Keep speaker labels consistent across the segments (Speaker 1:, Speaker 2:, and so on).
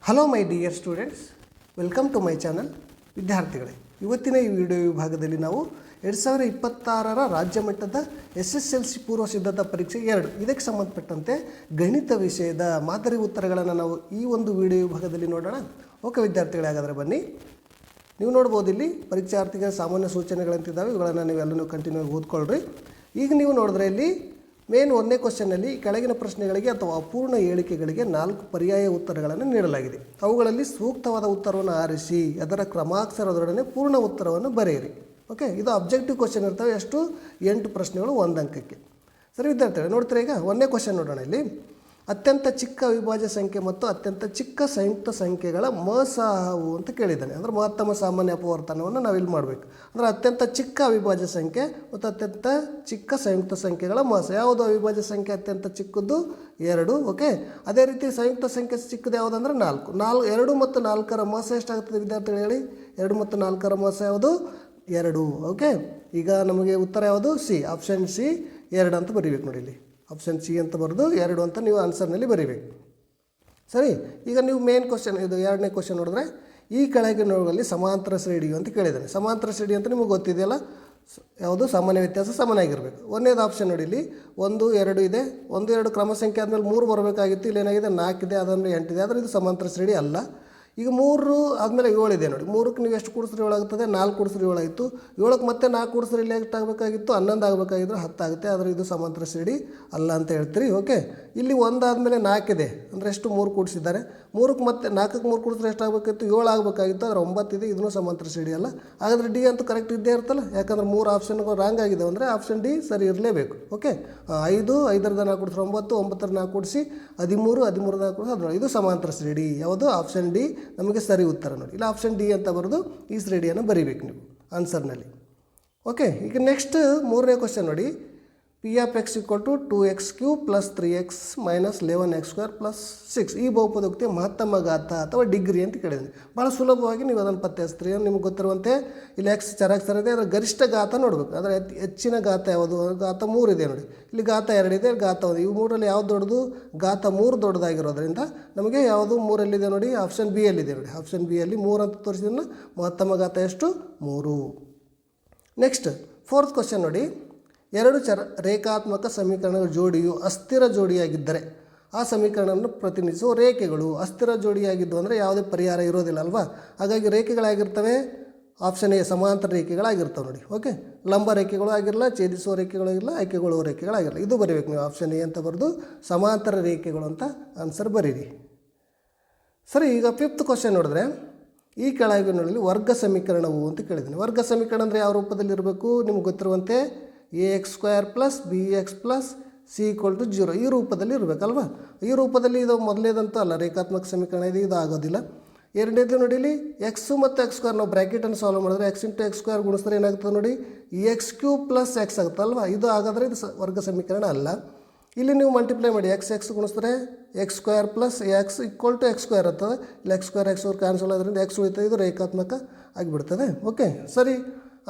Speaker 1: Hello my dear students, welcome to my channel. ವಿದ್ಯಾರ್ಥಿಗಳೇ, ಇವತ್ತಿನ ಈ ವಿಡಿಯೋ ವಿಭಾಗದಲ್ಲಿ ನಾವು 2026ರ ರಾಜ್ಯ ಮಟ್ಟದ SSLC ಪೂರ್ವ ಸಿದ್ಧತಾ ಪರೀಕ್ಷೆ 2 ಇದಕ್ಕೆ ಸಂಬಂಧಪಟ್ಟಂತೆ ಗಣಿತ ವಿಷಯದ ಮಾದರಿ ಉತ್ತರಗಳನ್ನು ನಾವು ಈ ಒಂದು ವಿಡಿಯೋ ವಿಭಾಗದಲ್ಲಿ ನೋಡೋಣ. ಓಕೆ ವಿದ್ಯಾರ್ಥಿಗಳೇ, ಹಾಗಾದರೆ ಬನ್ನಿ. ನೀವು ನೋಡ್ಬೋದು ಇಲ್ಲಿ ಪರೀಕ್ಷಾರ್ಥಿಗಳ ಸಾಮಾನ್ಯ ಸೂಚನೆಗಳಂತಿದ್ದಾವೆ. ಇವುಗಳನ್ನು ನೀವೆಲ್ಲನೂ ಕಂಟಿನ್ಯೂ ಆಗಿ ಓದ್ಕೊಳ್ರಿ. ಈಗ ನೀವು ನೋಡಿದ್ರೆ ಇಲ್ಲಿ ಮೇನ್ 1ನೇ ಕ್ವಶನ್ನಲ್ಲಿ ಕೆಳಗಿನ ಪ್ರಶ್ನೆಗಳಿಗೆ ಅಥವಾ ಅಪೂರ್ಣ ಹೇಳಿಕೆಗಳಿಗೆ 4 ಪರ್ಯಾಯ ಉತ್ತರಗಳನ್ನು ನೀಡಲಾಗಿದೆ. ಅವುಗಳಲ್ಲಿ ಸೂಕ್ತವಾದ ಉತ್ತರವನ್ನು ಆರಿಸಿ ಅದರ ಕ್ರಮಾಕ್ಷರದೊಡನೆ ಪೂರ್ಣ ಉತ್ತರವನ್ನು ಬರೆಯಿರಿ. ಓಕೆ, ಇದು ಅಬ್ಜೆಕ್ಟಿವ್ ಕ್ವಶನ್ ಇರ್ತವೆ. ಎಷ್ಟು 8 ಪ್ರಶ್ನೆಗಳು 1 ಅಂಕಕ್ಕೆ. ಸರಿ ವಿದ್ಯಾರ್ಥಿಗಳು, ನೋಡ್ತೀರಾ ಈಗ 1ನೇ ಕ್ವಶನ್ ನೋಡೋಣ. ಇಲ್ಲಿ ಅತ್ಯಂತ ಚಿಕ್ಕ ಅವಿಭಾಜ್ಯ ಸಂಖ್ಯೆ ಮತ್ತು ಅತ್ಯಂತ ಚಿಕ್ಕ ಸಂಯುಕ್ತ ಸಂಖ್ಯೆಗಳ ಮಸಾವು ಅಂತ ಕೇಳಿದ್ದಾನೆ. ಅಂದರೆ ಮಹತ್ತಮ ಸಾಮಾನ್ಯ ಅಪವರ್ತನವನ್ನು ನಾವಿಲ್ಲಿ ಮಾಡಬೇಕು. ಅಂದರೆ ಅತ್ಯಂತ ಚಿಕ್ಕ ಅವಿಭಾಜ್ಯ ಸಂಖ್ಯೆ ಮತ್ತು ಅತ್ಯಂತ ಚಿಕ್ಕ ಸಂಯುಕ್ತ ಸಂಖ್ಯೆಗಳ ಮಸ. ಯಾವುದು ಅವಿಭಾಜ್ಯ ಸಂಖ್ಯೆ ಅತ್ಯಂತ ಚಿಕ್ಕದ್ದು? 2. ಓಕೆ, ಅದೇ ರೀತಿ ಸಂಯುಕ್ತ ಸಂಖ್ಯೆ ಚಿಕ್ಕದು ಯಾವುದಂದ್ರೆ 4. 2 ಮತ್ತು 4ರ ಮಸ ಎಷ್ಟಾಗ್ತದೆ ವಿದ್ಯಾರ್ಥಿಗಳು ಹೇಳಿ? 2 ಮತ್ತು 4ರ ಮಸ ಯಾವುದು? 2. ಓಕೆ, ಈಗ ನಮಗೆ ಉತ್ತರ ಯಾವುದು? ಸಿ, ಆಪ್ಷನ್ ಸಿ 2 ಅಂತ ಬರೀಬೇಕು ನೋಡಿ. ಇಲ್ಲಿ ಆಪ್ಷನ್ ಸಿ ಅಂತ ಬರೆದು 2 ಅಂತ ನೀವು ಆನ್ಸರ್ನಲ್ಲಿ ಬರೀಬೇಕು. ಸರಿ, ಈಗ ನೀವು ಮೇನ್ ಕ್ವಶನ್ ಇದು 2ನೇ ಕ್ವಶನ್ ನೋಡಿದ್ರೆ ಈ ಕೆಳಗಿನವುಗಳಲ್ಲಿ ಸಮಾಂತರ ಶ್ರೇಣಿಯು ಅಂತ ಕೇಳಿದ್ದಾನೆ. ಸಮಾಂತರ ಶ್ರೇಣಿ ಅಂತ ನಿಮಗೆ ಗೊತ್ತಿದೆಯಲ್ಲ, ಯಾವುದು? ಸಾಮಾನ್ಯ ವ್ಯತ್ಯಾಸ ಸಮನಾಗಿರಬೇಕು. 1ನೇದು ಆಪ್ಷನ್ ನೋಡಿ, ಇಲ್ಲಿ 1, 2 ಇದೆ. 1, 2 ಕ್ರಮ ಸಂಖ್ಯೆ ಆದಮೇಲೆ 3 ಬರಬೇಕಾಗಿತ್ತು. ಇಲ್ಲಿ ಏನಾಗಿದೆ? 4 ಇದೆ, ಅದನ್ನು 8 ಇದೆ. ಆದರೆ ಇದು ಸಮಾಂತರ ಶ್ರೇಣಿ ಅಲ್ಲ. ಈಗ 3 ಆದಮೇಲೆ 7 ಇದೆ ನೋಡಿ. 3ಕ್ಕೆ ನೀವು ಎಷ್ಟು ಕೂಡಿಸ್ರೆ 7 ಆಗುತ್ತದೆ? 4 ಕೂಡಿಸ್ರೆ 7 ಆಯಿತು. 7ಕ್ಕೆ ಮತ್ತೆ 4 ಕೂಡಿಸ್ರೆ ಇಲ್ಲಿ ಎಷ್ಟು ಆಗಬೇಕಾಗಿತ್ತು? 11 ಆಗಬೇಕಾಗಿದ್ರೆ 10 ಆಗುತ್ತೆ. ಆದರೆ ಇದು ಸಮಾಂತರ ಶ್ರೇಣಿ ಅಲ್ಲ ಅಂತ ಹೇಳ್ತೀರಿ. ಓಕೆ, ಇಲ್ಲಿ 1 ಆದಮೇಲೆ 4 ಇದೆ. ಅಂದರೆ ಎಷ್ಟು? 3 ಕೂಡಿಸಿದ್ದಾರೆ. 3ಕ್ಕೆ ಮತ್ತೆ 4ಕ್ಕೆ 3 ಕೂಡಿಸ್ರೆ ಎಷ್ಟು ಆಗಬೇಕಿತ್ತು? 7 ಆಗಬೇಕಾಗಿತ್ತು. ಆದರೆ 9 ಇದೆ. ಇದನ್ನು ಸಮಾಂತರ ಶ್ರೇಣಿ ಅಲ್ಲ. ಹಾಗಾದರೆ ಡಿ ಅಂತೂ ಕರೆಕ್ಟ್ ಇದ್ದೇ ಇರ್ತಲ್ಲ. ಯಾಕಂದರೆ 3 ಆಪ್ಷನ್ಗಳು ರಾಂಗ್ ಆಗಿದೆ ಅಂದರೆ ಆಪ್ಷನ್ ಡಿ ಸರಿ ಇರಲೇಬೇಕು. ಓಕೆ, 5, 5ರ 4 ಕೂಡಿಸ್ರೆ 9, 9ರ 4 ಕೂಡಿಸಿ 13, 13ರ 4 ಕೂಡಿಸಿ 17. ಇದು ಸಮಾಂತರ ಶ್ರೇಣಿ. ಯಾವುದು? ಆಪ್ಷನ್ ಡಿ ನಮಗೆ ಸರಿ ಉತ್ತರ ನೋಡಿ. ಇಲ್ಲ ಆಪ್ಷನ್ ಡಿ ಅಂತ ಬರೆದು ಈ ಶ್ರೇಣಿಯನ್ನು ಬರೀಬೇಕು ನೀವು ಆನ್ಸರ್ನಲ್ಲಿ. ಓಕೆ, ಈಗ ನೆಕ್ಸ್ಟ್ 3ನೇ ಕ್ವಶನ್ ನೋಡಿ. P(x) = 2x³ + 3x - 11x² + 6 ಈ ಬಹುಪದೋಕ್ತಿಯ ಮಹತ್ತಮ ಘಾತ ಅಥವಾ ಡಿಗ್ರಿ ಅಂತ ಕೇಳಿದ್ದೀನಿ. ಭಾಳ ಸುಲಭವಾಗಿ ನೀವು ಅದನ್ನು ಪತ್ತೆ ಹಚ್ತೀರಿ. ನಿಮ್ಗೆ ಗೊತ್ತಿರುವಂತೆ ಇಲ್ಲಿ x ಚರಾಕ್ಷರ ಇದೆ, ಅದರ ಗರಿಷ್ಠ ಘಾತ ನೋಡಬೇಕು. ಅದರ ಹೆಚ್ಚಿನ ಘಾತ ಯಾವುದು? ಘಾತ 3 ಇದೆ ನೋಡಿ. ಇಲ್ಲಿ ಘಾತ 2 ಇದೆ, ಘಾತ 1. ಇವು 3ರಲ್ಲಿ ಯಾವ್ದು ದೊಡ್ಡದು? ಘಾತ 3 ದೊಡ್ಡದಾಗಿರೋದ್ರಿಂದ ನಮಗೆ ಯಾವುದು 3ಎಲ್ಲಿದೆ ನೋಡಿ? ಆಪ್ಷನ್ ಬಿ ಯಲ್ಲಿದೆ ನೋಡಿ. ಆಪ್ಷನ್ ಬಿ ಯಲ್ಲಿ 3 ಅಂತ ತೋರಿಸಿದ್ರೆ ಮಹತ್ತಮ ಘಾತ ಎಷ್ಟು? 3. ನೆಕ್ಸ್ಟ್ 4th ಕ್ವಶನ್ ನೋಡಿ. 2 ರೇಖಾತ್ಮಕ ಸಮೀಕರಣಗಳ ಜೋಡಿಯು ಅಸ್ಥಿರ ಜೋಡಿಯಾಗಿದ್ದರೆ ಆ ಸಮೀಕರಣವನ್ನು ಪ್ರತಿನಿಧಿಸುವ ರೇಖೆಗಳು ಅಸ್ಥಿರ ಜೋಡಿಯಾಗಿದ್ದು ಅಂದರೆ ಯಾವುದೇ ಪರಿಹಾರ ಇರೋದಿಲ್ಲ ಅಲ್ವಾ. ಹಾಗಾಗಿ ರೇಖೆಗಳಾಗಿರ್ತವೆ. ಆಪ್ಷನ್ ಎ ಸಮಾಂತರ ರೇಖೆಗಳಾಗಿರ್ತವೆ ನೋಡಿ. ಓಕೆ, ಲಂಬ ರೇಖೆಗಳು ಆಗಿರಲ್ಲ, ಛೇದಿಸುವ ರೇಖೆಗಳು ಆಗಿರಲ್ಲ, ಆಯ್ಕೆಗೊಳ್ಳುವ ರೇಖೆಗಳಾಗಿರಲ್ಲ. ಇದು ಬರೀಬೇಕು ನೀವು ಆಪ್ಷನ್ ಎ ಅಂತ ಬರೆದು ಸಮಾಂತರ ರೇಖೆಗಳು ಅಂತ ಆನ್ಸರ್ ಬರೀರಿ. ಸರಿ, ಈಗ 5th ಕ್ವಶನ್ ನೋಡಿದ್ರೆ ಈ ಕೆಳಗಿನಲ್ಲಿ ವರ್ಗ ಸಮೀಕರಣವು ಅಂತ ಕೇಳಿದ್ದೀನಿ. ವರ್ಗ ಸಮೀಕರಣ ಅಂದರೆ ಯಾವ ರೂಪದಲ್ಲಿ ಇರಬೇಕು? ನಿಮ್ಗೆ ಗೊತ್ತಿರುವಂತೆ ax² + bx + c = 0 ಈ ರೂಪದಲ್ಲಿ ಇರಬೇಕಲ್ವಾ. ಈ ರೂಪದಲ್ಲಿ ಇದು ಮೊದಲನೇದಂತೂ ಅಲ್ಲ, ರೇಖಾತ್ಮಕ ಸಮೀಕರಣ ಇದೆ, ಇದು ಆಗೋದಿಲ್ಲ. 2ನೇದು ನೋಡಿ, ಇಲ್ಲಿ x ಮತ್ತು x² ನಾವು ಬ್ರ್ಯಾಕೆಟನ್ನು ಸಾಲ್ವ್ ಮಾಡಿದ್ರೆ x × x² ಗುಣಿಸಿದ್ರೆ ಏನಾಗ್ತದೆ ನೋಡಿ? x³ + x ಆಗುತ್ತಲ್ವಾ. ಇದು ಹಾಗಾದರೆ ಇದು ವರ್ಗ ಸಮೀಕರಣ ಅಲ್ಲ. ಇಲ್ಲಿ ನೀವು ಮಲ್ಟಿಪ್ಲೈ ಮಾಡಿ x ಗುಣಿಸಿದ್ರೆ x² + x = x² ಇರ್ತದೆ. ಇಲ್ಲಿ x² ಕ್ಯಾನ್ಸಲ್ ಆದ್ರಿಂದ x ಉಳಿತದೆ. ಇದು ರೇಖಾತ್ಮಕ ಆಗಿಬಿಡ್ತದೆ. ಓಕೆ, ಸರಿ,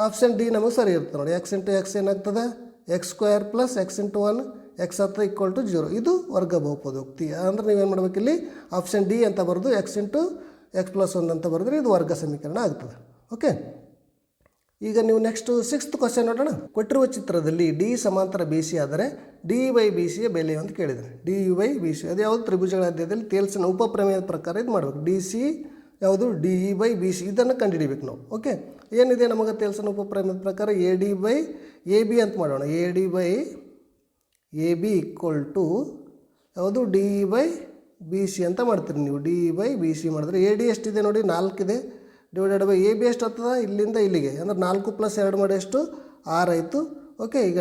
Speaker 1: ಆಪ್ಷನ್ ಡಿ ನಮಗೆ ಸರಿ ಇರ್ತದೆ ನೋಡಿ. x × x ಏನಾಗ್ತದೆ? x² + x × 1 x = 0 ಇದು ವರ್ಗ ಬಹುಪದೋಕ್ತಿ. ಅಂದರೆ ನೀವೇನು ಮಾಡಬೇಕು? ಇಲ್ಲಿ ಆಪ್ಷನ್ ಡಿ ಅಂತ ಬರೆದು x × x + 1 ಅಂತ ಬರೆದ್ರೆ ಇದು ವರ್ಗ ಸಮೀಕರಣ ಆಗ್ತದೆ. ಓಕೆ, ಈಗ ನೀವು ನೆಕ್ಸ್ಟ್ 6th ಕ್ವಶನ್ ನೋಡೋಣ. ಕೊಟ್ಟಿರುವ ಚಿತ್ರದಲ್ಲಿ ಡಿ ಸಮಾಂತರ ಬಿ ಸಿ ಆದರೆ ಡಿ/ಬಿ ಸಿಯ ಬೆಲೆ ಅಂತ ಕೇಳಿದರೆ ಡಿ/ಬಿ ಸಿ ಅದು ಯಾವುದು? ತ್ರಿಭುಜಗಳ ಅಧ್ಯಯನದಲ್ಲಿ ತೇಲ್ಸಿನ ಉಪಪ್ರಮೇಯದ ಪ್ರಕಾರ ಇದು ಮಾಡಬೇಕು. ಡಿ ಸಿ ಯಾವುದು? ಡಿ/ಬಿ ಸಿ ಇದನ್ನು ಕಂಡುಹಿಡಿಬೇಕು ನಾವು. ಓಕೆ, ಏನಿದೆ ನಮಗೆ ತೇಲ್ಸಿನ ಉಪಪ್ರಮೇಯದ ಪ್ರಕಾರ AD/AB ಅಂತ ಮಾಡೋಣ. AD/AB = ಯಾವುದು? D/BC ಅಂತ ಮಾಡ್ತೀರಿ ನೀವು. D/BC ಮಾಡಿದ್ರೆ AD ಎಷ್ಟಿದೆ ನೋಡಿ? 4 ಇದೆ. / AB ಎಷ್ಟು ಆಗ್ತದೆ? ಇಲ್ಲಿಂದ ಇಲ್ಲಿಗೆ ಅಂದರೆ 4 + 2 ಮಾಡಿ ಎಷ್ಟು? 6 ಆಯಿತು. ಓಕೆ, ಈಗ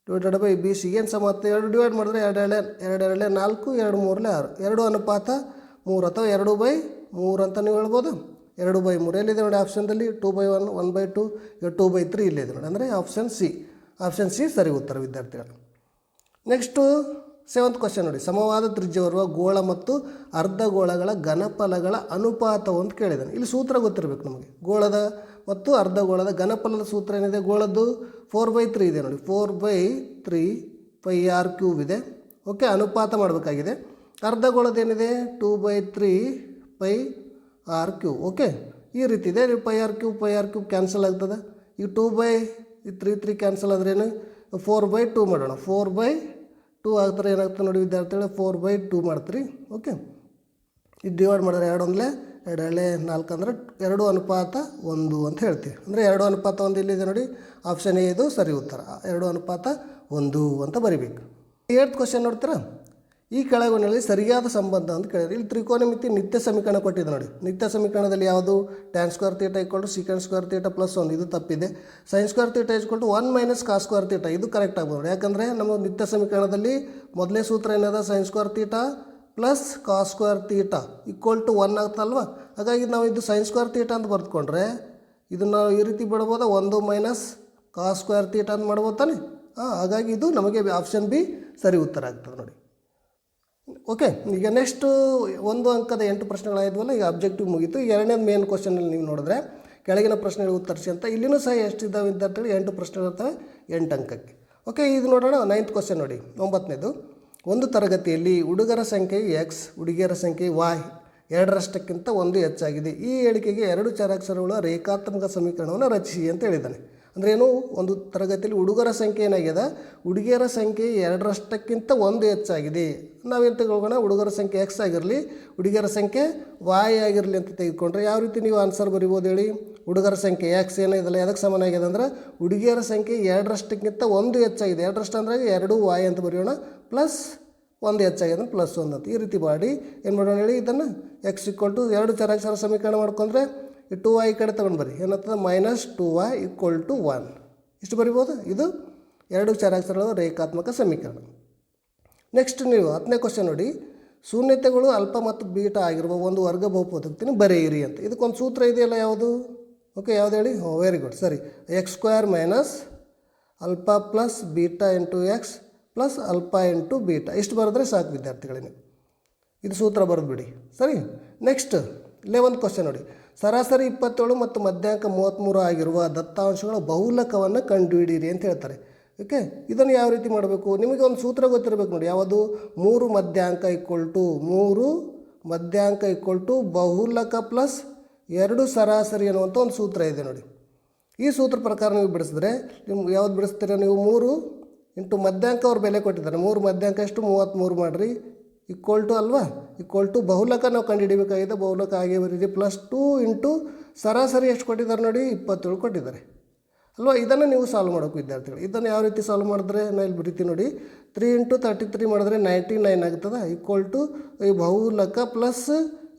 Speaker 1: D/BC ಏನು ಸಮ? 2 ಡಿವೈಡ್ ಮಾಡಿದ್ರೆ 2 2 4 2 3 6 2 ಅನುಪಾತ 3 ಅಥವಾ 2/3 ಅಂತ ನೀವು ಹೇಳ್ಬೋದು. 2/3 ಎಲ್ಲಿದೆ ನೋಡಿ ಆಪ್ಷನ್ದಲ್ಲಿ? 2/1 1/2 ಈಗ 2/3 ಇಲ್ಲಿದೆ ನೋಡಿ. ಅಂದರೆ ಆಪ್ಷನ್ ಸಿ ಸರಿ ಉತ್ತರ ವಿದ್ಯಾರ್ಥಿಗಳು. ನೆಕ್ಸ್ಟು 7th ಕ್ವಶನ್ ನೋಡಿ. ಸಮವಾದ ತ್ರಿಜ್ಯವಿರುವ ಗೋಳ ಮತ್ತು ಅರ್ಧಗೋಳಗಳ ಘನಫಲಗಳ ಅನುಪಾತವು ಅಂತ ಕೇಳಿದ್ದಾನೆ. ಇಲ್ಲಿ ಸೂತ್ರ ಗೊತ್ತಿರಬೇಕು ನಮಗೆ. ಗೋಳದ ಮತ್ತು ಅರ್ಧಗೋಳದ ಘನಫಲದ ಸೂತ್ರ ಏನಿದೆ? ಗೋಳದ್ದು 4/3 ಇದೆ ನೋಡಿ. 4/3 πr³ ಇದೆ. ಓಕೆ, ಅನುಪಾತ ಮಾಡಬೇಕಾಗಿದೆ. ಅರ್ಧಗೋಳದೇನಿದೆ 2/3 ಪೈ ಆರ್ ಕ್ಯೂಬ್. ಓಕೆ, ಈ ರೀತಿ ಇದೆ. ಪೈ ಆರ್ ಕ್ಯೂಬ್ ಕ್ಯಾನ್ಸಲ್ ಆಗ್ತದೆ. ಈಗ 2/3 ಕ್ಯಾನ್ಸಲ್ ಆದ್ರೇನು 4/2 ಮಾಡೋಣ. 4/2 ಆಗ್ತಾರೆ. ಏನಾಗ್ತದೆ ನೋಡಿ ವಿದ್ಯಾರ್ಥಿಗಳೇ, 4/2 ಮಾಡ್ತೀರಿ. ಓಕೆ, ಇದು ಡಿವೈಡ್ ಮಾಡಿದ್ರೆ 2 ಒಂದಲೇ 2 4 ಅಂದರೆ 2:1 ಅಂತ ಹೇಳ್ತೀವಿ. ಅಂದರೆ 2:1 ಇಲ್ಲಿದೆ ನೋಡಿ, ಆಪ್ಷನ್ ಎ ಇದು ಸರಿ ಉತ್ತರ. 2:1 ಅಂತ ಬರಿಬೇಕು. 8th ಕ್ವಶನ್ ನೋಡ್ತೀರಾ, ಈ ಕೆಳಗಿನಲ್ಲಿ ಸರಿಯಾದ ಸಂಬಂಧ ಅಂತ ಕೇಳಿದ್ರೆ ಇಲ್ಲಿ ತ್ರಿಕೋನಮಿತಿ ನಿತ್ಯ ಸಮೀಕರಣ ಕೊಟ್ಟಿದೆ ನೋಡಿ. ನಿತ್ಯ ಸಮೀಕರಣದಲ್ಲಿ ಯಾವುದು tan square theta = secant square theta +1 ಇದು ತಪ್ಪಿದೆ. sin square theta = 1 - cos square theta ಇದು ಕರೆಕ್ಟ್ ಆಗ್ಬೋದು. ಯಾಕಂದರೆ ನಮ್ಮ ನಿತ್ಯ ಸಮೀಕರಣದಲ್ಲಿ ಮೊದಲನೇ ಸೂತ್ರ ಏನದ sin square theta plus cos square theta = 1 ಆಗ್ತಲ್ವ. ಹಾಗಾಗಿ ನಾವು ಇದು sin ಸ್ಕ್ವೇರ್ ಥೀಟಾ ಅಂತ ಬರೆದುಕೊಂಡ್ರೆ ಇದನ್ನು ಈ ರೀತಿ ಬಿಡ್ಬೋದಾ, 1 - cos ಸ್ಕ್ವೇರ್ ಥೀಟಾ ಅಂತ ಮಾಡ್ಬೋದು ತಾನೆ. ಹಾಗಾಗಿ ಇದು ನಮಗೆ ಆಪ್ಷನ್ ಬಿ ಸರಿ ಉತ್ತರ ಆಗ್ತದೆ ನೋಡಿ. ಓಕೆ, ಈಗ ನೆಕ್ಸ್ಟು 1 ಅಂಕದ 8 ಪ್ರಶ್ನೆಗಳಾಯಿದ್ವಲ್ಲ, ಈಗ ಅಬ್ಜೆಕ್ಟಿವ್ ಮುಗೀತು. ಎರಡನೇದು ಮೇನ್ ಕ್ವಶನಲ್ಲಿ ನೀವು ನೋಡಿದ್ರೆ ಕೆಳಗಿನ ಪ್ರಶ್ನೆಗಳು ಉತ್ತರಿಸಿ ಅಂತ ಇಲ್ಲಿನೂ ಸಹ ಎಷ್ಟಿದ್ದಾವೆ ವಿದ್ಯಾರ್ಥಿಗಳು 8 ಪ್ರಶ್ನೆಗಳಿರ್ತವೆ 8 ಅಂಕಕ್ಕೆ. ಓಕೆ, ಇದು ನೋಡೋಣ. 9th ಕ್ವಶನ್ ನೋಡಿ, 9ನೇದು. ಒಂದು ತರಗತಿಯಲ್ಲಿ ಹುಡುಗರ ಸಂಖ್ಯೆ x, ಹುಡುಗಿಯರ ಸಂಖ್ಯೆ y 2ರಷ್ಟಕ್ಕಿಂತ 1 ಹೆಚ್ಚಾಗಿದೆ. ಈ ಹೇಳಿಕೆಗೆ 2 ಚರಾಕ್ಷರಗಳ ರೇಖಾತ್ಮಕ ಸಮೀಕರಣವನ್ನು ರಚಿಸಿ ಅಂತ ಹೇಳಿದ್ದಾನೆ. ಅಂದರೆ ಏನು, ಒಂದು ತರಗತಿಯಲ್ಲಿ ಹುಡುಗರ ಸಂಖ್ಯೆ ಏನಾಗಿದೆ, ಹುಡುಗಿಯರ ಸಂಖ್ಯೆ 2ರಷ್ಟಕ್ಕಿಂತ 1 ಹೆಚ್ಚಾಗಿದೆ. ನಾವೇನು ತೆಗೆದುಕೊಳ್ಳೋಣ, ಹುಡುಗರ ಸಂಖ್ಯೆ x ಆಗಿರಲಿ, ಹುಡುಗಿಯರ ಸಂಖ್ಯೆ y ಆಗಿರಲಿ ಅಂತ ತೆಗೆದುಕೊಂಡ್ರೆ ಯಾವ ರೀತಿ ನೀವು ಆನ್ಸರ್ ಬರಿಬೋದು ಹೇಳಿ. ಹುಡುಗರ ಸಂಖ್ಯೆ x ಏನಿದೆಯಲ್ಲ ಅದಕ್ಕೆ ಸಮಾನಾಗಿದೆ ಅಂದರೆ ಹುಡುಗಿಯರ ಸಂಖ್ಯೆ 2ರಷ್ಟಕ್ಕಿಂತ 1 ಹೆಚ್ಚಾಗಿದೆ. 2ರಷ್ಟು ಅಂದರೆ 2y ಅಂತ ಬರೆಯೋಣ, ಪ್ಲಸ್ 1 ಹೆಚ್ಚಾಗಿದೆ +1 ಅಂತ. ಈ ರೀತಿ ಮಾಡಿ ಏನು ಮಾಡೋಣ ಹೇಳಿ, ಇದನ್ನು x = 2 ಚರಾಕ್ಷರ ಸಮೀಕರಣ ಮಾಡ್ಕೊಂಡ್ರೆ ಈ 2y ಈ ಕಡೆ ತೊಗೊಂಡು ಬರ್ರಿ, ಏನಾಗ್ತದೆ -2y = 1 ಇಷ್ಟು ಬರಿಬೋದು. ಇದು 2 ಚರಾಕ್ಷರಗಳ ರೇಖಾತ್ಮಕ ಸಮೀಕರಣ. ನೆಕ್ಸ್ಟ್ ನೀವು 10ನೇ ಕ್ವಶನ್ ನೋಡಿ, ಶೂನ್ಯತೆಗಳು ಅಲ್ಪ ಮತ್ತು ಬೀಟಾ ಆಗಿರುವ ಒಂದು ವರ್ಗ ಬಹುಪದೋಕ್ತಿನ ಬರೆಯಿರಿ ಅಂತ. ಇದಕ್ಕೊಂದು ಸೂತ್ರ ಇದೆಯಲ್ಲ, ಯಾವುದು? ಓಕೆ, ಯಾವುದು ಹೇಳಿ? ವೆರಿ ಗುಡ್, ಸರಿ. x² - ಅಲ್ಪ ಪ್ಲಸ್ ಬೀಟಾ × x ಪ್ಲಸ್ ಅಲ್ಪ × ಬೀಟಾ ಇಷ್ಟು ಬರೆದ್ರೆ ಸಾಕು ವಿದ್ಯಾರ್ಥಿಗಳಿಗೆ. ಇದು ಸೂತ್ರ ಬರೆದುಬಿಡಿ. ಸರಿ. ನೆಕ್ಸ್ಟ್ 11th ಕ್ವಶನ್ ನೋಡಿ, ಸರಾಸರಿ 27 ಮತ್ತು ಮಧ್ಯಾಂಕ 33 ಆಗಿರುವ ದತ್ತಾಂಶಗಳ ಬಹುಲಕವನ್ನು ಕಂಡುಹಿಡಿಯಿರಿ ಅಂತ ಹೇಳ್ತಾರೆ. ಓಕೆ, ಇದನ್ನು ಯಾವ ರೀತಿ ಮಾಡಬೇಕು? ನಿಮಗೆ ಒಂದು ಸೂತ್ರ ಗೊತ್ತಿರಬೇಕು ನೋಡಿ, ಯಾವುದು? 3 ಮಧ್ಯಾಂಕ = ಬಹುಲಕ ಪ್ಲಸ್ 2 ಸರಾಸರಿ ಅನ್ನುವಂಥ ಒಂದು ಸೂತ್ರ ಇದೆ ನೋಡಿ. ಈ ಸೂತ್ರ ಪ್ರಕಾರ ನೀವು ಬಿಡಿಸಿದ್ರೆ ನಿಮ್ಗೆ ಯಾವ್ದು ಬಿಡಿಸ್ತೀರ ನೀವು? 3 × ಮಧ್ಯಾಂಕ ಅವ್ರ ಬೆಲೆ ಕೊಟ್ಟಿದ್ದಾರೆ. 3 ಮಧ್ಯಾಂಕ ಎಷ್ಟು? 33 ಮಾಡಿರಿ = ಅಲ್ವಾ, = ಬಹುಲಕ ನಾವು ಕಂಡುಹಿಡಿಬೇಕಾಗಿದೆ. ಬಹುಲಕ ಹಾಗೆ ಬರೀರಿ, +2 × ಸರಾಸರಿ ಎಷ್ಟು ಕೊಟ್ಟಿದ್ದಾರೆ ನೋಡಿ, 27 ಕೊಟ್ಟಿದ್ದಾರೆ ಅಲ್ವಾ. ಇದನ್ನು ನೀವು ಸಾಲ್ವ್ ಮಾಡೋಕೆ ವಿದ್ಯಾರ್ಥಿಗಳು. ಇದನ್ನು ಯಾವ ರೀತಿ ಸಾಲ್ವ್ ಮಾಡಿದ್ರೆ ನಾನು ಇಲ್ಲಿ ಬರೀತೀನಿ ನೋಡಿ. 3 × 33 ಮಾಡಿದ್ರೆ 99 ಆಗ್ತದೆ, = ಈ ಬಹುಲಕ ಪ್ಲಸ್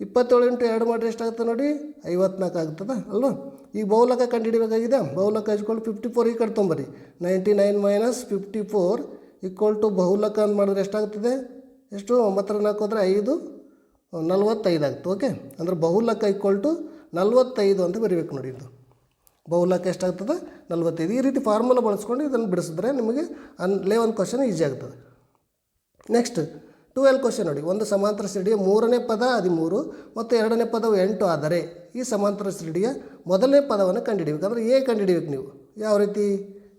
Speaker 1: 27 × 2 ಮಾಡಿದ್ರೆ ಎಷ್ಟಾಗ್ತದೆ ನೋಡಿ, 54 ಆಗ್ತದೆ ಅಲ್ವಾ. ಈಗ ಬಹುಲಕ ಕಂಡುಹಿಡಿಬೇಕಾಗಿದೆ. ಬಹುಲಕ = 54 ಈ ಕಡೆ ತೊಂಬರಿ, 99 - 54 = ಬಹುಲಕ ಅಂತ ಮಾಡಿದ್ರೆ ಎಷ್ಟಾಗ್ತದೆ? ಎಷ್ಟು? 9 × 4 ಹೋದರೆ 5 45 ಆಗ್ತದೆ. ಓಕೆ, ಅಂದರೆ ಬಹುಲಕ = 45 ಅಂತ ಬರೀಬೇಕು ನೋಡಿ. ಇದು ಬಹುಲಕ ಎಷ್ಟಾಗ್ತದೆ? 45. ಈ ರೀತಿ ಫಾರ್ಮುಲಾ ಬಳಸ್ಕೊಂಡು ಇದನ್ನು ಬಿಡಿಸಿದ್ರೆ ನಿಮಗೆ 11th ಕ್ವಶನ್ ಈಸಿ ಆಗ್ತದೆ. ನೆಕ್ಸ್ಟ್ 12th ಕ್ವಶನ್ ನೋಡಿ, ಒಂದು ಸಮಾಂತರ ಶ್ರೇಣಿಯ 3ನೇ ಪದ 13 ಮತ್ತು 2ನೇ ಪದವು 8 ಆದರೆ ಈ ಸಮಾಂತರ ಶ್ರೇಣಿಯ ಮೊದಲನೇ ಪದವನ್ನು ಕಂಡುಹಿಡಿಯಬೇಕಂದ್ರೆ ಎ ಕಂಡುಹಿಡಿಬೇಕು ನೀವು. ಯಾವ ರೀತಿ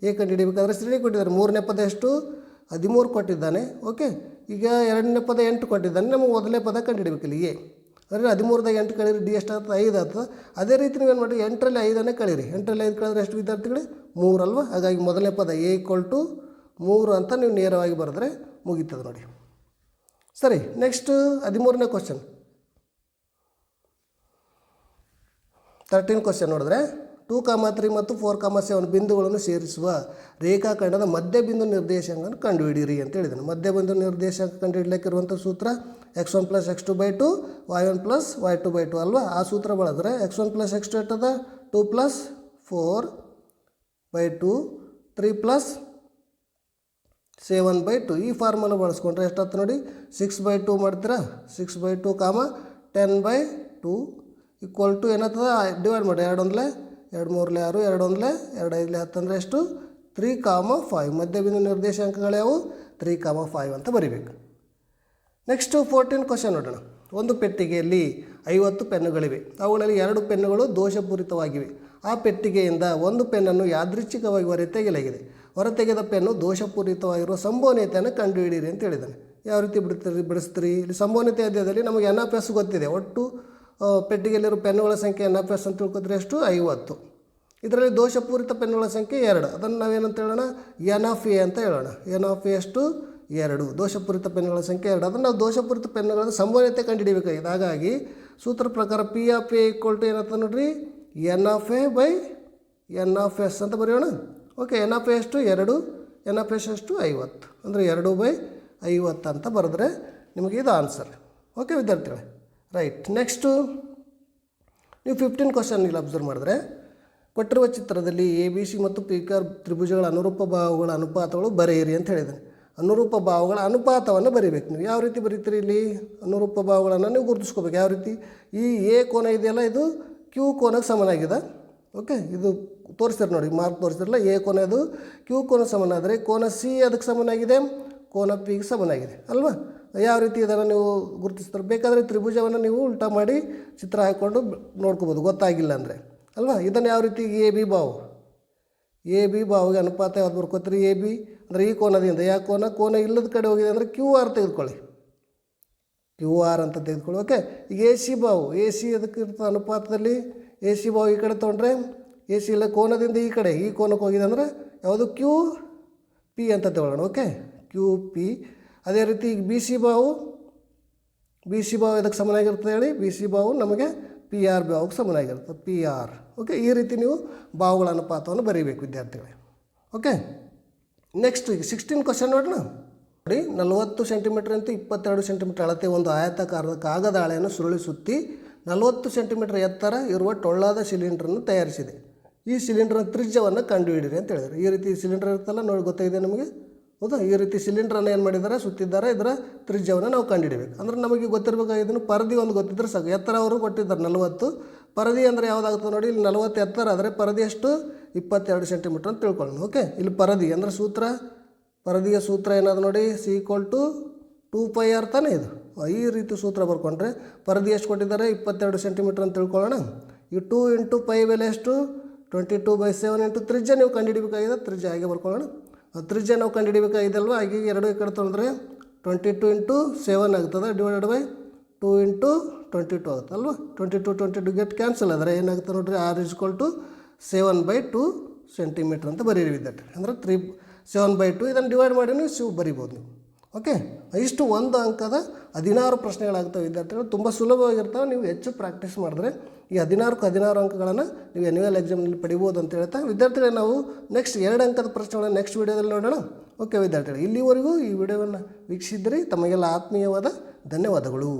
Speaker 1: ಎ ಕಂಡುಹಿಡಿಯಬೇಕಾದ್ರೆ ಶ್ರೇಣಿ ಕೊಟ್ಟಿದ್ದಾರೆ. 3ನೇ ಪದ ಎಷ್ಟು? 13 ಕೊಟ್ಟಿದ್ದಾನೆ. ಓಕೆ, ಈಗ 2ನೇ ಪದ 8 ಕೊಟ್ಟಿದ್ದಾನೆ. ನಮಗೆ ಮೊದಲನೇ ಪದ ಕಂಡುಹಿಡಿಬೇಕಿಲ್ಲ ಎ. ಅಂದರೆ 13ದಾಗ 8 ಕಳೀರಿ, ಡಿ ಎಷ್ಟಾಗ್ತದೆ? 5 ಆಗ್ತದೆ. ಅದೇ ರೀತಿ ನೀವೇನು ಮಾಡಿ, 8ರಲ್ಲಿ 5 ಕಳೀರಿ. 8ರಲ್ಲಿ 5 ಕಳೆದ್ರೆ ಎಷ್ಟು ವಿದ್ಯಾರ್ಥಿಗಳೇ? 3 ಅಲ್ವಾ. ಹಾಗಾಗಿ ಮೊದಲನೇ ಪದ ಎ = 3 ಅಂತ ನೀವು ನೇರವಾಗಿ ಬರೆದ್ರೆ ಮುಗೀತದೆ ನೋಡಿ. ಸರಿ. ನೆಕ್ಸ್ಟ್ 13ನೇ ಕ್ವಶನ್, 13th ಕ್ವಶನ್ ನೋಡಿದ್ರೆ 2, 3 ಮತ್ತು 4, 7 ಬಿಂದುಗಳನ್ನು ಸೇರಿಸುವ ರೇಖಾಖಂಡದ ಮಧ್ಯಬಿಂದು ನಿರ್ದೇಶಾಂಕವನ್ನು ಕಂಡುಹಿಡಿಯಿರಿ ಅಂತ ಹೇಳಿದ್ದಾನೆ. ಮಧ್ಯಬಿಂದು ನಿರ್ದೇಶಾಂಕ ಕಂಡುಹಿಡಲಿಕ್ಕಿರುವಂಥ ಸೂತ್ರ x1 + x2/2 y1 + y2/2 ಅಲ್ವಾ. ಆ ಸೂತ್ರ ಬಳಸಿದ್ರೆ x1 + x2 ಎಷ್ಟದ? 2 + 4/2 3 + 7/2. ಈ ಫಾರ್ಮುಲಾ ಬಳಸ್ಕೊಂಡ್ರೆ ಎಷ್ಟಾಗ್ತದೆ ನೋಡಿ, 6/2 ಮಾಡ್ತೀರಾ. 6/2, 10/2 = ಏನಾಗ್ತದೆ? ಡಿವೈಡ್ ಮಾಡಿ. 2 1 2 3 6 2 1 2 5 10 ಅಂದರೆ ಎಷ್ಟು? 3, 5. ಮಧ್ಯಬಿಂದು ನಿರ್ದೇಶಾಂಕಗಳು ಯಾವುವು? 3, 5 ಅಂತ ಬರಿಬೇಕು. ನೆಕ್ಸ್ಟು 14th ಕ್ವಶನ್ ನೋಡೋಣ. ಒಂದು ಪೆಟ್ಟಿಗೆಯಲ್ಲಿ 50 ಪೆನ್ನುಗಳಿವೆ. ಅವುಗಳಲ್ಲಿ 2 ಪೆನ್ನುಗಳು ದೋಷಪೂರಿತವಾಗಿವೆ. ಆ ಪೆಟ್ಟಿಗೆಯಿಂದ ಒಂದು ಪೆನ್ನನ್ನು ಯಾದೃಚ್ಛಿಕವಾಗಿ ಹೊರತೆಗೆಯಲಾಗಿದೆ. ಹೊರತೆಗೆದ ಪೆನ್ನು ದೋಷಪೂರಿತವಾಗಿರುವ ಸಂಭವನೀಯತೆಯನ್ನು ಕಂಡುಹಿಡಿಯಿರಿ ಅಂತ ಹೇಳಿದ್ದಾನೆ. ಯಾವ ರೀತಿ ಬಿಡಿಸ್ತೀರಿ? ಇಲ್ಲಿ ಸಂಭವನೀಯತೆ ಅಧ್ಯಾಯದಲ್ಲಿ ನಮಗೆ ಎನ್ ಆಫ್ ಎಸ್ ಗೊತ್ತಿದೆ. ಒಟ್ಟು ಪೆಟ್ಟಿಗೆಯಲ್ಲಿರೋ ಪೆನ್ನುಗಳ ಸಂಖ್ಯೆ ಎನ್ ಆಫ್ ಎಸ್ ಅಂತ ತಿಳ್ಕೊದ್ರೆ ಎಷ್ಟು? 50. ಇದರಲ್ಲಿ ದೋಷಪೂರಿತ ಪೆನ್ನುಗಳ ಸಂಖ್ಯೆ 2. ಅದನ್ನು ನಾವೇನಂತ ಹೇಳೋಣ? ಎನ್ ಆಫ್ ಎ ಅಂತ ಹೇಳೋಣ. ಎನ್ ಆಫ್ ಎ ಎಷ್ಟು? 2. ದೋಷಪೂರಿತ ಪೆನ್ನುಗಳ ಸಂಖ್ಯೆ 2. ಅದನ್ನು ನಾವು ದೋಷಪೂರಿತ ಪೆನ್ನುಗಳ ಸಂಭವನೀಯತೆ ಕಂಡುಹಿಡಿಯಬೇಕಾಗಿದೆ. ಹಾಗಾಗಿ ಸೂತ್ರ ಪ್ರಕಾರ P of A equal to ಏನಂತ ನೋಡ್ರಿ? N of A by N of S ಅಂತ ಬರೆಯೋಣ. ಓಕೆ, ಎನ್ ಆಫ್ ಎ ಎಷ್ಟು? 2. ಎನ್ ಆಫ್ ಎಸ್ ಎಷ್ಟು? 50. ಅಂದರೆ 2/50 ಅಂತ ಬರೆದ್ರೆ ನಿಮಗೆ ಇದು ಆನ್ಸರ್. ಓಕೆ ವಿದ್ಯಾರ್ಥಿಗಳೇ, ರೈಟ್. ನೆಕ್ಸ್ಟು ನೀವು 15 ಕ್ವಶನ್ ಇಲ್ಲಿ ಅಬ್ಸರ್ವ್ ಮಾಡಿದ್ರೆ, ಕೊಟ್ಟಿರುವ ಚಿತ್ರದಲ್ಲಿ ಎ ಬಿ ಸಿ ಮತ್ತು ಪಿ ಕ್ಯೂ ತ್ರಿಭುಜಗಳ ಅನುರೂಪ ಭಾವಗಳ ಅನುಪಾತಗಳು ಬರೆಯಿರಿ ಅಂತ ಹೇಳಿದ್ದಾನೆ. ಅನುರೂಪ ಭಾವಗಳ ಅನುಪಾತವನ್ನು ಬರೀಬೇಕು. ನೀವು ಯಾವ ರೀತಿ ಬರೀತೀರಿ? ಇಲ್ಲಿ ಅನುರೂಪ ಭಾವಗಳನ್ನು ನೀವು ಗುರುತಿಸ್ಕೋಬೇಕು. ಯಾವ ರೀತಿ? ಈ ಎ ಕೋನ ಇದೆಯಲ್ಲ, ಇದು ಕ್ಯೂ ಕೋನಕ್ಕೆ ಸಮನಾಗಿದೆ. ಓಕೆ, ಇದು ತೋರಿಸ್ತಾರೆ ನೋಡಿ, ಮಾರ್ಕ್ ತೋರಿಸ್ತಾರಲ್ಲ, ಎ ಕೋನ ಇದು ಕ್ಯೂ ಕೋನ ಸಮನಾದರೆ ಕೋನ ಸಿ ಅದಕ್ಕೆ ಸಮನಾಗಿದೆ, ಕೋನ ಪಿಗೆ ಸಮನಾಗಿದೆ ಅಲ್ವಾ? ಯಾವ ರೀತಿ ಇದನ್ನು ನೀವು ಗುರುತಿಸ್ತಾರೆ? ಬೇಕಾದರೆ ತ್ರಿಭುಜವನ್ನು ನೀವು ಉಲ್ಟಾ ಮಾಡಿ ಚಿತ್ರ ಹಾಕ್ಕೊಂಡು ನೋಡ್ಕೋಬೋದು, ಗೊತ್ತಾಗಿಲ್ಲ ಅಂದರೆ ಅಲ್ವಾ? ಇದನ್ನು ಯಾವ ರೀತಿ? ಎ ಬಿ ಬಾವು, ಎ ಬಿ ಬಾವಿಗೆ ಅನುಪಾತ ಯಾವ್ದು ಬರ್ಕೋತೀರಿ? ಎ ಬಿ ಅಂದರೆ ಈ ಕೋನದಿಂದ ಯಾವ ಕೋನ ಇಲ್ಲದ ಕಡೆ ಹೋಗಿದೆ ಅಂದರೆ ಕ್ಯೂ ಆರ್ ತೆಗೆದುಕೊಳ್ಳಿ, ಕ್ಯೂ ಆರ್ ಅಂತ ತೆಗೆದುಕೊಳ್ಳಿ. ಓಕೆ, ಈಗ ಎ ಸಿ ಬಾವು, ಎ ಸಿ ಅದಕ್ಕೆ ಇರ್ತದೆ ಅನುಪಾತದಲ್ಲಿ. ಎ ಸಿ ಬಾವು ಈ ಕಡೆ ತೊಗೊಂಡ್ರೆ ಎ ಸಿ ಇಲ್ಲ, ಕೋನದಿಂದ ಈ ಕಡೆ ಈ ಕೋನಕ್ಕೆ ಹೋಗಿದೆ ಅಂದರೆ ಯಾವುದು? ಕ್ಯೂ ಪಿ ಅಂತ ತಗೊಳ್ಳೋಣ. Okay, Q P. ಅದೇ ರೀತಿ ಈಗ B C bar, B C bar ಇದಕ್ಕೆ ಸಮನಾಗಿರ್ತದೆ ಹೇಳಿ. ಬಿ ಸಿ ಬಾವು ನಮಗೆ ಪಿ ಆರ್ ಬಾವುಗೆ ಸಮನಾಗಿರ್ತದೆ, ಪಿ ಆರ್. ಓಕೆ, ಈ ರೀತಿ ನೀವು ಬಾವುಗಳ ಅನುಪಾತವನ್ನು ಬರೀಬೇಕು ವಿದ್ಯಾರ್ಥಿಗಳೇ. ಓಕೆ, ನೆಕ್ಸ್ಟ್ ಈಗ 16 ಕ್ವಶನ್ ನೋಡೋಣ. ನೋಡಿ, 40 ಸೆಂಟಿಮೀಟರ್ ಅಂತ 22 ಸೆಂಟಿಮೀಟರ್ ಅಳತೆ ಒಂದು ಆಯತಾಕಾರದ ಕಾಗದ ಹಾಳೆಯನ್ನು ಸುರುಳಿ ಸುತ್ತಿ 40 ಸೆಂಟಿಮೀಟರ್ ಎತ್ತರ ಇರುವ ಟೊಳ್ಳಾದ ಸಿಲಿಂಡ್ರನ್ನು ತಯಾರಿಸಿದೆ. ಈ ಸಿಲಿಂಡ್ರನ ತ್ರಿಜ್ಯವನ್ನು ಕಂಡುಹಿಡಿಯಿರಿ ಅಂತ ಹೇಳಿದ್ರು. ಈ ರೀತಿ ಸಿಲಿಂಡರ್ ಇರುತ್ತಲ್ಲ ನೋಡಿ, ಗೊತ್ತಾಗಿದೆ ನಮಗೆ, ಹೌದಾ? ಈ ರೀತಿ ಸಿಲಿಂಡ್ರನ್ನು ಏನು ಮಾಡಿದ್ದಾರೆ? ಸುತ್ತಿದ್ದಾರೆ. ಇದರ ತ್ರಿಜ್ಯವನ್ನು ನಾವು ಕಂಡುಹಿಡಬೇಕು. ಅಂದರೆ ನಮಗೆ ಗೊತ್ತಿರಬೇಕಾಗಿದ್ದನ್ನು ಪರದಿ ಒಂದು ಗೊತ್ತಿದ್ದರೆ ಸಾಕು. ಎತ್ತರ ಅವರು ಕೊಟ್ಟಿದ್ದಾರೆ 40. ಪರದಿ ಅಂದರೆ ಯಾವುದಾಗುತ್ತೆ ನೋಡಿ, ಇಲ್ಲಿ 40 ಎತ್ತರ ಆದರೆ ಪರದಿ ಎಷ್ಟು? 22 ಸೆಂಟಿಮೀಟರ್ ಅಂತ ತಿಳ್ಕೊಳ್ಳೋಣ. ಓಕೆ, ಇಲ್ಲಿ ಪರದಿ ಅಂದರೆ ಸೂತ್ರ, ಪರದಿಯ ಸೂತ್ರ ಏನಾದ್ರು ನೋಡಿ, ಸಿ ಈಕ್ವಲ್ ಟು 2πr ತಾನೇ ಇದು. ಈ ರೀತಿ ಸೂತ್ರ ಬರ್ಕೊಂಡ್ರೆ ಪರದಿ ಎಷ್ಟು ಕೊಟ್ಟಿದ್ದಾರೆ? 22 ಸೆಂಟಿಮೀಟರ್ ಅಂತ ತಿಳ್ಕೊಳ್ಳೋಣ. ಈ 2 × π ಬೆಲೆ ಎಷ್ಟು? 22/7 ಇಂಟು ತ್ರಿಜ್ಯ ನೀವು ಕಂಡುಹಿಡಿಬೇಕಾಗಿದೆ. ತ್ರಿಜ್ಯ ಹಾಗೆ ಬರ್ಕೊಳ್ಳೋಣ. ತ್ರಿಜ್ಯ ನಾವು ಕಂಡುಹಿಡಿಬೇಕಾಗಿದೆ ಅಲ್ವಾ? ಹಾಗೆ 2 ಈ ಕಡೆ ತೊಗೊಂಡ್ರೆ 22 × 7 ಆಗ್ತದೆ, ಡಿವೈಡೆಡ್ ಬೈ 2 × 22 ಆಗುತ್ತೆ ಅಲ್ವಾ? 22 ಗೆಟ್ ಕ್ಯಾನ್ಸಲ್ ಆದರೆ ಏನಾಗುತ್ತೆ ನೋಡಿರಿ, r = 7/2 ಸೆಂಟಿಮೀಟರ್ ಅಂತ ಬರೀರಿದ್ದೆ. ಅಂದರೆ 7/2 ಇದನ್ನು ಡಿವೈಡ್ ಮಾಡಿ ನೀವು ಬರಿಬೋದು ನೀವು. ಓಕೆ, ಇಷ್ಟು ಒಂದು ಅಂಕದ 16 ಪ್ರಶ್ನೆಗಳಾಗ್ತವೆ ವಿದ್ಯಾರ್ಥಿಗಳು. ತುಂಬ ಸುಲಭವಾಗಿರ್ತವೆ. ನೀವು ಹೆಚ್ಚು ಪ್ರಾಕ್ಟೀಸ್ ಮಾಡಿದ್ರೆ ಈ 16 ಅಂಕಗಳನ್ನು ನೀವು ಆ್ಯನ್ಯುವಲ್ ಎಕ್ಸಾಮ್ನಲ್ಲಿ ಪಡಿಬೋದು ಅಂತ ಹೇಳ್ತಾ ವಿದ್ಯಾರ್ಥಿಗಳೇ, ನಾವು ನೆಕ್ಸ್ಟ್ 2 ಅಂಕದ ಪ್ರಶ್ನೆಗಳನ್ನು ನೆಕ್ಸ್ಟ್ ವೀಡಿಯೋದಲ್ಲಿ ನೋಡೋಣ. ಓಕೆ ವಿದ್ಯಾರ್ಥಿಗಳು, ಇಲ್ಲಿವರೆಗೂ ಈ ವಿಡಿಯೋವನ್ನು ವೀಕ್ಷಿಸಿದ್ರಿ. ತಮಗೆಲ್ಲ ಆತ್ಮೀಯವಾದ ಧನ್ಯವಾದಗಳು.